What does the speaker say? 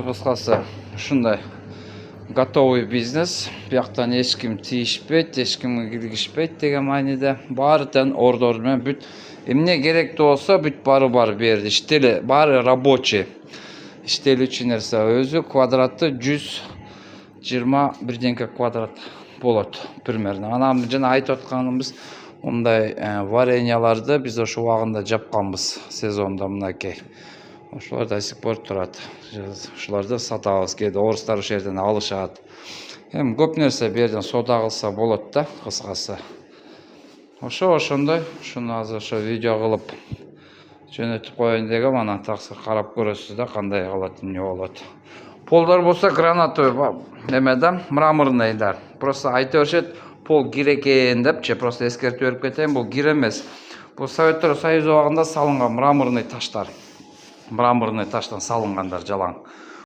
кыскасы ушундай готовый бизнес. Бияктан эч ким тийишпейт, эч кимге киргишпейт деген мааниде. Баары тең ордор менен бүт эмне керектүү болсо бүт баары берди. Иштели баары рабочий. Иштелүүчү нерсе өзү квадраты 120 бирденке квадрат болот примерно. Анан жана айтып атканыбыз мындай вареньяларды биз ошо убагында жапканбыз сезонда мынакей. Ошолар до сих пор турат. Ушуларды сатабыз. Кээде орустар ошол жерден алышат. Эми көп нерсе бу жерден соода кылса болот да, кыскасы. Ошондой. Ушуну азыр ошо видео кылып жөнөтүп коеюн дегем, анан такыр карап көрөсүз да кандай калат, эмне болот. Полдор болсо гранатовый эмеде, мраморныйдар. Просто айта беришет, пол кир экен депчи, просто эскертип берип кетейин, бул кир эмес. Бул Советтер Союзу убагында салынган мраморный таштар. Мраморный таштан салынгандар жалаң.